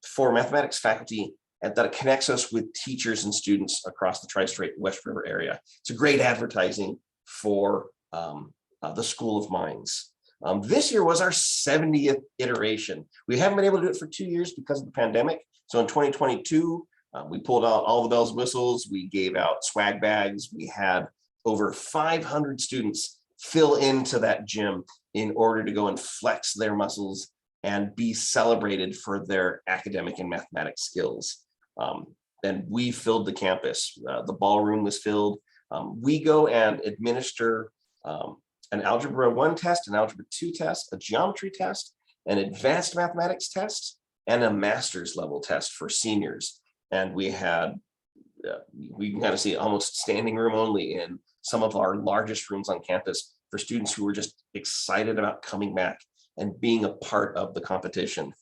for mathematics faculty and that connects us with teachers and students across the Tri-State West River area. It's a great advertising for the School of Mines. This year was our 70th iteration. We haven't been able to do it for 2 years because of the pandemic. So in 2022, we pulled out all the bells and whistles. We gave out swag bags. We had over 500 students fill into that gym in order to go and flex their muscles and be celebrated for their academic and mathematics skills. And we filled the campus. The ballroom was filled. We go and administer an Algebra 1 test, an Algebra 2 test, a geometry test, an advanced mathematics test, and a master's level test for seniors. And we had, we can kind of see almost standing room only in some of our largest rooms on campus for students who were just excited about coming back and being a part of the competition.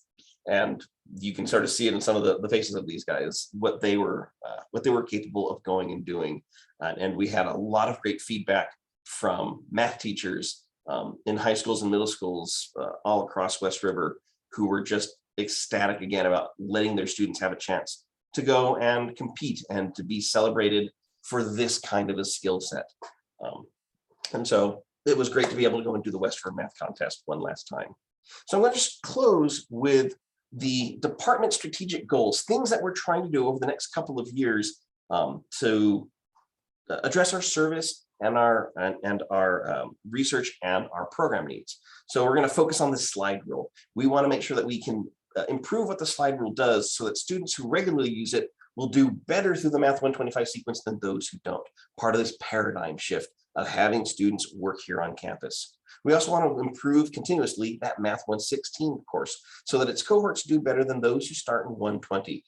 And you can sort of see it in some of the faces of these guys, what they were capable of going and doing. And we had a lot of great feedback from math teachers in high schools and middle schools all across West River who were just ecstatic again about letting their students have a chance to go and compete and to be celebrated for this kind of a skill set. And so it was great to be able to go and do the West River Math Contest one last time. So I'm going to just close with the department strategic goals, things that we're trying to do over the next couple of years to address our service and our research and our program needs. So we're going to focus on the slide rule. We want to make sure that we can improve what the slide rule does so that students who regularly use it will do better through the Math 125 sequence than those who don't. Part of this paradigm shift of having students work here on campus. We also want to improve continuously that Math 116 course so that its cohorts do better than those who start in 120.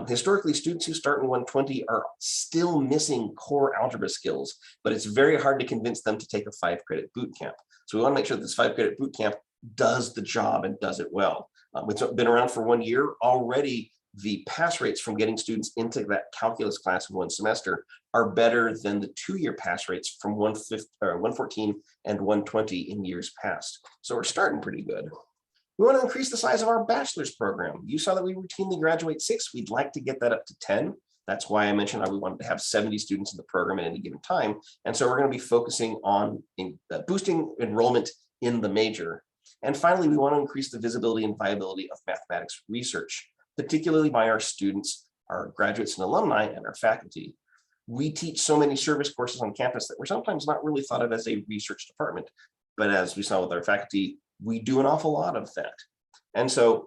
Historically, students who start in 120 are still missing core algebra skills, but it's very hard to convince them to take a 5-credit boot camp. So we want to make sure that this 5-credit boot camp does the job and does it well. It's been around for 1 year already. The pass rates from getting students into that calculus class in one semester are better than the 2-year pass rates from 114 and 120 in years past. So we're starting pretty good. We want to increase the size of our bachelor's program. You saw that we routinely graduate 6. We'd like to get that up to 10. That's why I mentioned we wanted to have 70 students in the program at any given time. And so we're going to be focusing on boosting enrollment in the major. And finally, we want to increase the visibility and viability of mathematics research, particularly by our students, our graduates and alumni, and our faculty. We teach so many service courses on campus that we're sometimes not really thought of as a research department. But as we saw with our faculty, we do an awful lot of that. And so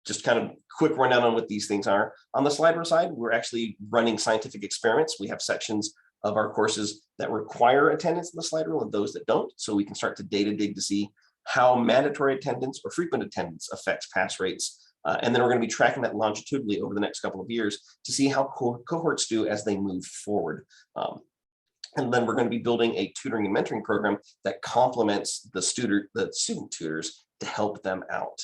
just kind of quick rundown on what these things are. On the Slido side, we're actually running scientific experiments. We have sections of our courses that require attendance in the slide rule and those that don't. So we can start to data dig to see how mandatory attendance or frequent attendance affects pass rates. And then we're going to be tracking that longitudinally over the next couple of years to see how cohorts do as they move forward. And then we're going to be building a tutoring and mentoring program that complements the student tutors to help them out.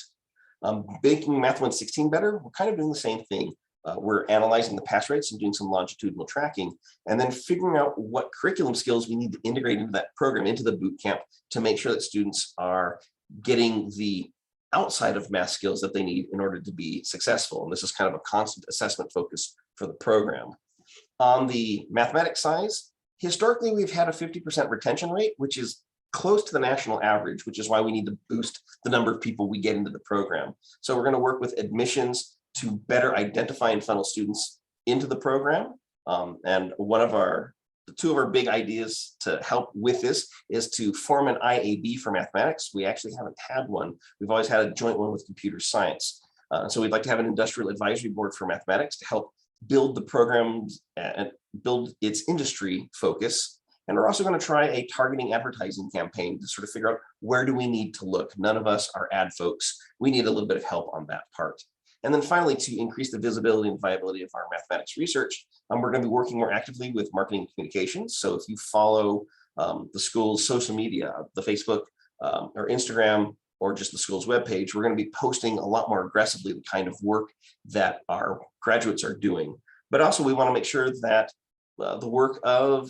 Making Math 116 better, we're kind of doing the same thing. We're analyzing the pass rates and doing some longitudinal tracking, and then figuring out what curriculum skills we need to integrate into that program, into the boot camp, to make sure that students are getting the outside of math skills that they need in order to be successful. And this is kind of a constant assessment focus for the program. On the mathematics side, historically, we've had a 50% retention rate, which is close to the national average, which is why we need to boost the number of people we get into the program. So we're going to work with admissions to better identify and funnel students into the program. And two of our big ideas to help with this is to form an IAB for mathematics. We actually haven't had one. We've always had a joint one with computer science. So we'd like to have an industrial advisory board for mathematics to help build the programs and build its industry focus. And we're also going to try a targeting advertising campaign to sort of figure out where do we need to look. None of us are ad folks. We need a little bit of help on that part. And then finally, to increase the visibility and viability of our mathematics research, we're going to be working more actively with marketing and communications. So if you follow the school's social media, the Facebook or Instagram, or just the school's webpage, we're going to be posting a lot more aggressively the kind of work that our graduates are doing. But also we want to make sure that the work of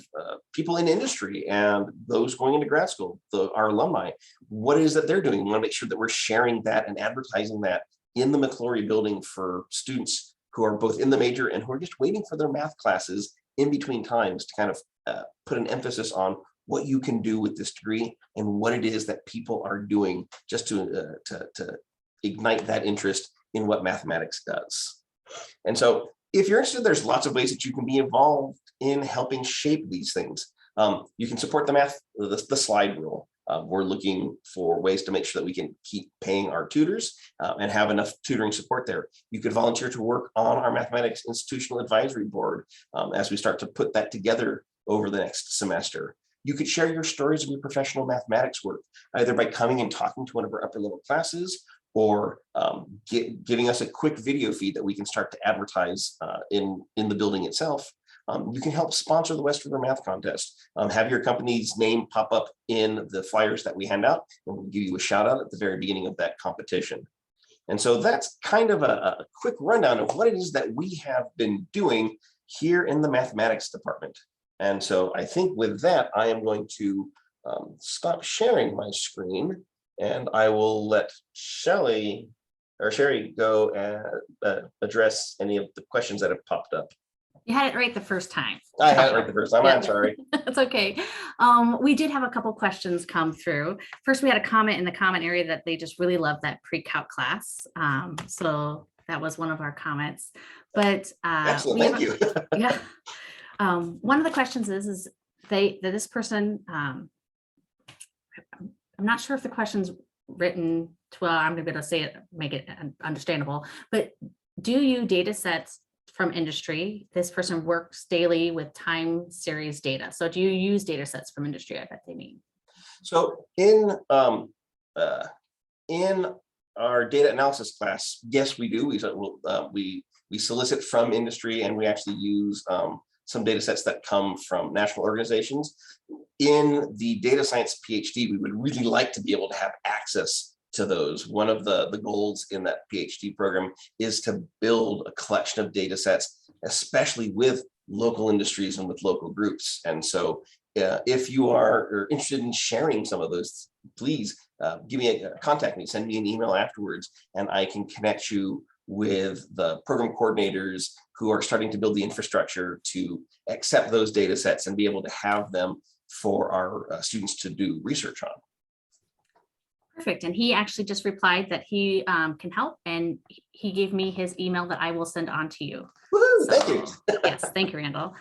people in industry and those going into grad school, our alumni, what it is that they're doing. We want to make sure that we're sharing that and advertising that in the McClory building for students who are both in the major and who are just waiting for their math classes in between times to kind of put an emphasis on what you can do with this degree and what it is that people are doing just to ignite that interest in what mathematics does. And so if you're interested, there's lots of ways that you can be involved in helping shape these things. You can support the slide rule. We're looking for ways to make sure that we can keep paying our tutors and have enough tutoring support there. You could volunteer to work on our mathematics institutional advisory board as we start to put that together over the next semester. You could share your stories of your professional mathematics work, either by coming and talking to one of our upper level classes or giving us a quick video feed that we can start to advertise in the building itself. You can help sponsor the West River Math Contest. Have your company's name pop up in the flyers that we hand out, and we'll give you a shout out at the very beginning of that competition. And so that's kind of a quick rundown of what it is that we have been doing here in the mathematics department. And so I think with that, I am going to stop sharing my screen, and I will let Sherry go and address any of the questions that have popped up. You had it right the first time. I had it right the first time. Yeah. I'm sorry. That's okay. We did have a couple questions come through. First, we had a comment in the comment area that they just really love that pre-calc class. So that was one of our comments. But excellent. Thank you. Yeah. One of the questions is that this person, I'm not sure if the question's written well, I'm gonna be able to say it, make it understandable, but do you data sets from industry? This person works daily with time series data. So do you use data sets from industry? I bet they mean. So in our data analysis class, yes, we do. We solicit from industry, and we actually use some data sets that come from national organizations. in the data science PhD, we would really like to be able to have access to those. One of the goals in that PhD program is to build a collection of data sets, especially with local industries and with local groups. And so if you are interested in sharing some of those, please give me contact me, send me an email afterwards, and I can connect you with the program coordinators who are starting to build the infrastructure to accept those data sets and be able to have them for our students to do research on. Perfect. And he actually just replied that he can help, and he gave me his email that I will send on to you. Woohoo, So, thank you. yes, thank you, Randall.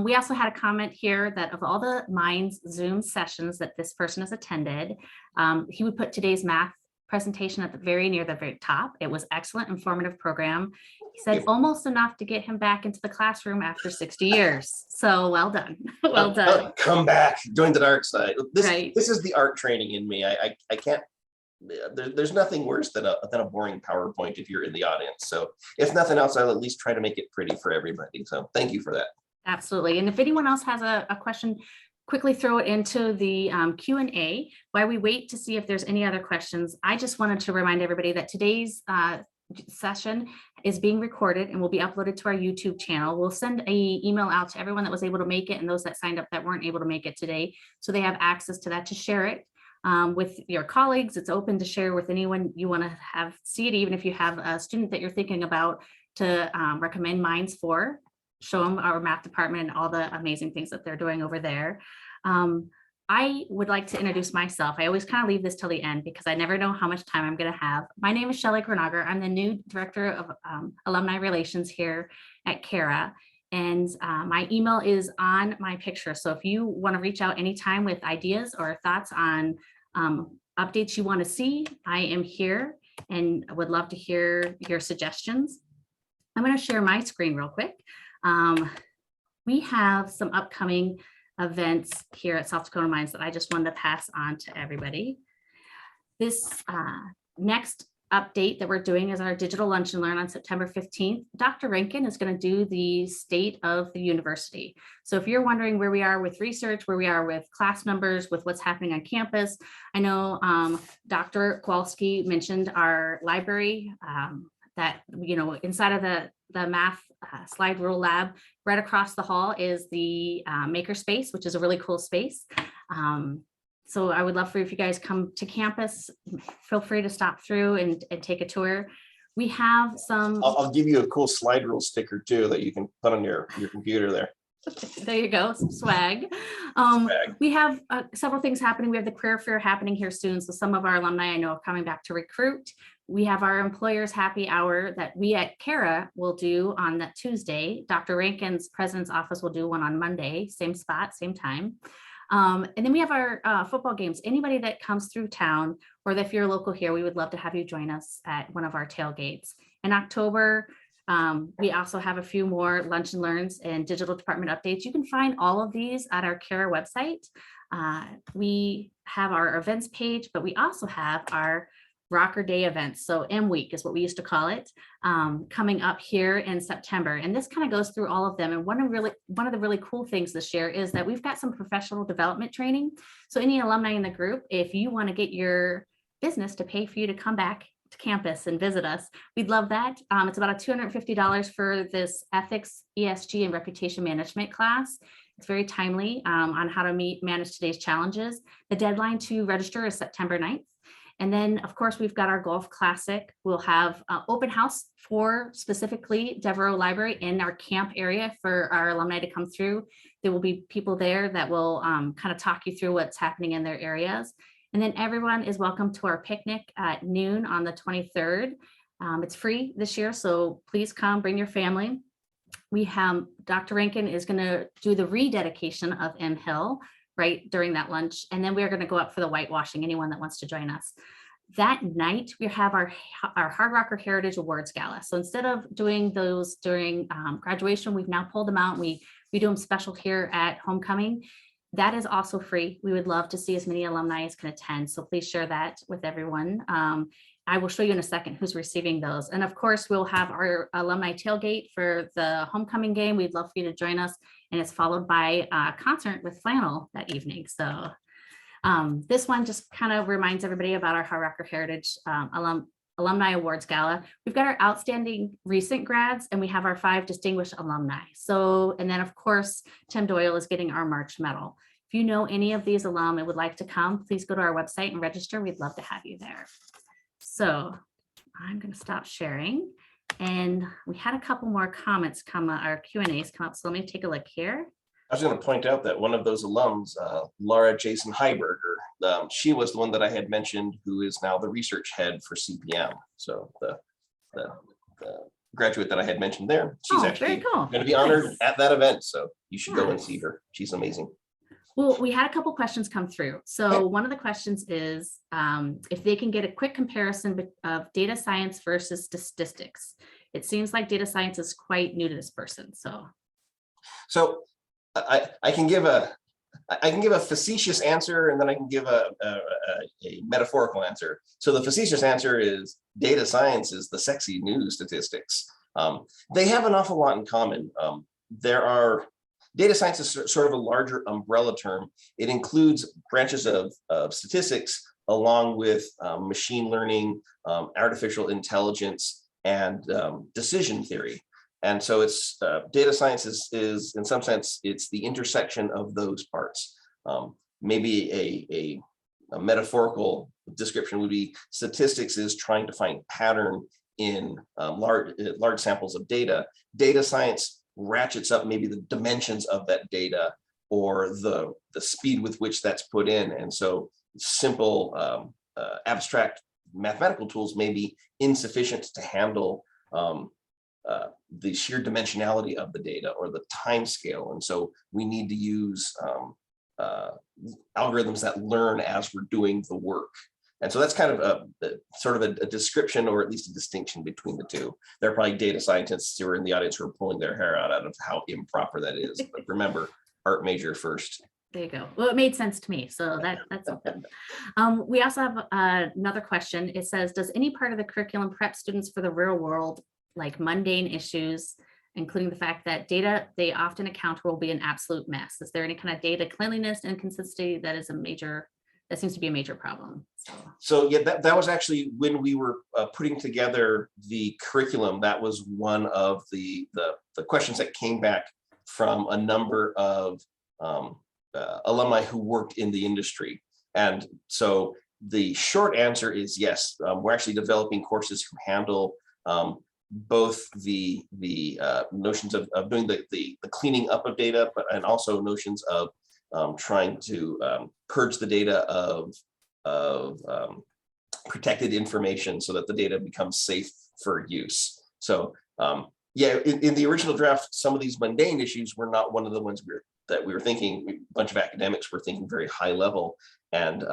We also had a comment here that of all the Minds Zoom sessions that this person has attended, he would put today's math presentation at the very top. It was excellent, informative program. He said almost enough to get him back into the classroom after 60 years. So well done. Well done. Come back, join the dark side. Right. This is the art training in me. I can't, there's nothing worse than a boring PowerPoint if you're in the audience. So if nothing else, I'll at least try to make it pretty for everybody. So thank you for that. Absolutely. And if anyone else has a question, quickly throw it into the Q&A while we wait to see if there's any other questions. I just wanted to remind everybody that today's session is being recorded and will be uploaded to our YouTube channel. We'll send an email out to everyone that was able to make it and those that signed up that weren't able to make it today, so they have access to that to share it with your colleagues. It's open to share with anyone you want to have see it, even if you have a student that you're thinking about to recommend Minds for. Show them our math department and all the amazing things that they're doing over there. I would like to introduce myself. I always kind of leave this till the end because I never know how much time I'm going to have. My name is Shelley Granager. I'm the new Director of Alumni Relations here at CARA. And my email is on my picture. So if you want to reach out anytime with ideas or thoughts on updates you want to see, I am here and would love to hear your suggestions. I'm going to share my screen real quick. We have some upcoming events here at South Dakota Minds that I just wanted to pass on to everybody. This next update that we're doing is our digital lunch and learn on September 15th. Dr. Rankin is going to do the state of the university. So if you're wondering where we are with research, where we are with class numbers, with what's happening on campus, I know Dr. Kowalski mentioned our library that, you know, inside of the math slide rule lab, right across the hall is the maker space, which is a really cool space. So I would love for if you guys come to campus, feel free to stop through and take a tour. We have some. I'll give you a cool slide rule sticker too that you can put on your computer there. There you go, some swag. We have several things happening. We have the career fair happening here soon. So some of our alumni I know are coming back to recruit. We have our employers happy hour that we at CARA will do on that Tuesday. Dr. Rankin's president's office will do one on Monday, same spot, same time. And then we have our football games. Anybody that comes through town, or if you're local here, we would love to have you join us at one of our tailgates. In October, we also have a few more lunch and learns and digital department updates. You can find all of these at our CARA website. We have our events page, but we also have our Rocker Day events. So M Week is what we used to call it, coming up here in September. And this kind of goes through all of them. And one of the really cool things this year is that we've got some professional development training. So any alumni in the group, if you want to get your business to pay for you to come back to campus and visit us, we'd love that. It's about $250 for this ethics, ESG, and reputation management class. It's very timely on how to manage today's challenges. The deadline to register is September 9th. And then, of course, we've got our golf classic. We'll have open house for specifically Devereaux Library in our camp area for our alumni to come through. There will be people there that will kind of talk you through what's happening in their areas. And then everyone is welcome to our picnic at noon on the 23rd. It's free this year, so please come, bring your family. We have Dr. Rankin is going to do the rededication of M Hill right during that lunch. And then we're going to go up for the whitewashing, anyone that wants to join us. That night, we have our Hard Rocker Heritage Awards Gala. So instead of doing those during graduation, we've now pulled them out. And we do them special here at homecoming. That is also free. We would love to see as many alumni as can attend. So please share that with everyone. I will show you in a second who's receiving those. And of course, we'll have our alumni tailgate for the homecoming game. We'd love for you to join us. and it's followed by a concert with flannel that evening. So this one just kind of reminds everybody about our Hard Rocker Heritage Alumni Awards Gala. We've got our outstanding recent grads, and we have our 5 distinguished alumni. So, and then of course, Tim Doyle is getting our March Medal. If you know any of these alum and would like to come, please go to our website and register. We'd love to have you there. So I'm going to stop sharing. And we had a couple more comments our Q&As come up. So let me take a look here. I was going to point out that one of those alums, Laura Jason Heiberger, she was the one that I had mentioned, who is now the research head for CPM. So the graduate that I had mentioned there, she's actually going to be honored at that event. So you should go and see her. She's amazing. Well, we had a couple questions come through. So one of the questions is if they can get a quick comparison of data science versus statistics. It seems like data science is quite new to this person. So I can give a facetious answer, and then I can give a metaphorical answer. So the facetious answer is data science is the sexy new statistics. They have an awful lot in common. Data science is sort of a larger umbrella term. It includes branches of statistics along with machine learning, artificial intelligence, and decision theory. And so it's data science is in some sense, it's the intersection of those parts. Maybe a metaphorical description would be statistics is trying to find pattern in large samples of data. Data science ratchets up maybe the dimensions of that data or the speed with which that's put in. And so simple abstract mathematical tools may be insufficient to handle the sheer dimensionality of the data or the time scale. And so we need to use algorithms that learn as we're doing the work. And so that's kind of a description, or at least a distinction between the two. There are probably data scientists who are in the audience who are pulling their hair out of how improper that is. But remember, art major first. There you go. Well, it made sense to me. So that's something. We also have another question. It says, does any part of the curriculum prep students for the real world, like mundane issues, including the fact that data they often encounter will be an absolute mess? Is there any kind of data cleanliness and consistency that seems to be a major problem? So yeah, that was actually when we were putting together the curriculum. That was one of the questions that came back from a number of alumni who worked in the industry. And so the short answer is yes, we're actually developing courses who handle both the notions of doing the cleaning up of data, and also notions of trying to purge the data of protected information so that the data becomes safe for use. So yeah, in the original draft, some of these mundane issues were not one of the ones that we were thinking. A bunch of academics were thinking very high level. And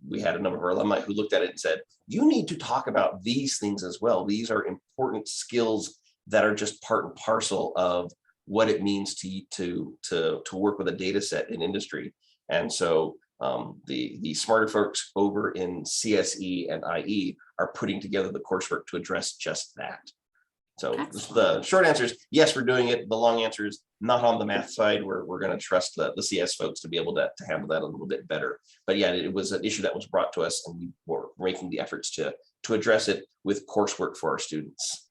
we had a number of our alumni who looked at it and said, you need to talk about these things as well. These are important skills that are just part and parcel of what it means to work with a data set in industry. And so the smarter folks over in CSE and IE are putting together the coursework to address just that. So the short answer is yes, we're doing it. The long answer is not on the math side. We're going to trust the CS folks to be able to handle that a little bit better. But yeah, it was an issue that was brought to us, and we were making the efforts to address it with coursework for our students.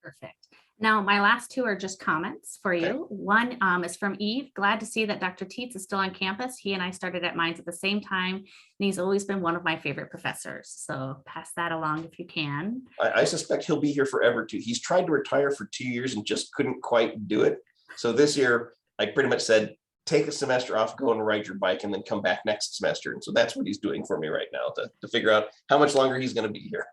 Perfect. Now, my last two are just comments for you. Okay. One is from Eve. Glad to see that Dr. Tietz is still on campus. He and I started at Mines at the same time, and he's always been one of my favorite professors. So pass that along if you can. I suspect he'll be here forever too. He's tried to retire for 2 years and just couldn't quite do it. So this year, I pretty much said, take a semester off, go and ride your bike, and then come back next semester. And so that's what he's doing for me right now to figure out how much longer he's going to be here.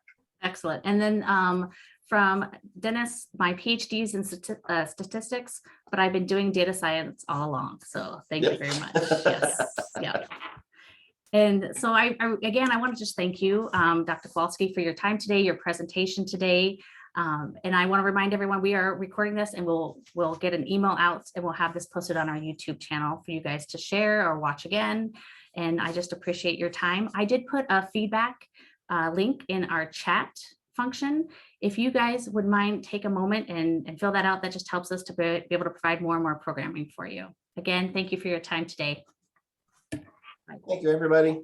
Excellent. And then from Dennis, my PhD is in statistics, but I've been doing data science all along. So thank you very much. Yes. Yeah. And so I want to just thank you, Dr. Kowalski, for your time today, your presentation today. And I want to remind everyone, we are recording this, and we'll get an email out, and we'll have this posted on our YouTube channel for you guys to share or watch again. And I just appreciate your time. I did put a feedback link in our chat function. If you guys would mind, take a moment and fill that out. That just helps us to be able to provide more and more programming for you. Again, thank you for your time today. Thank you, everybody.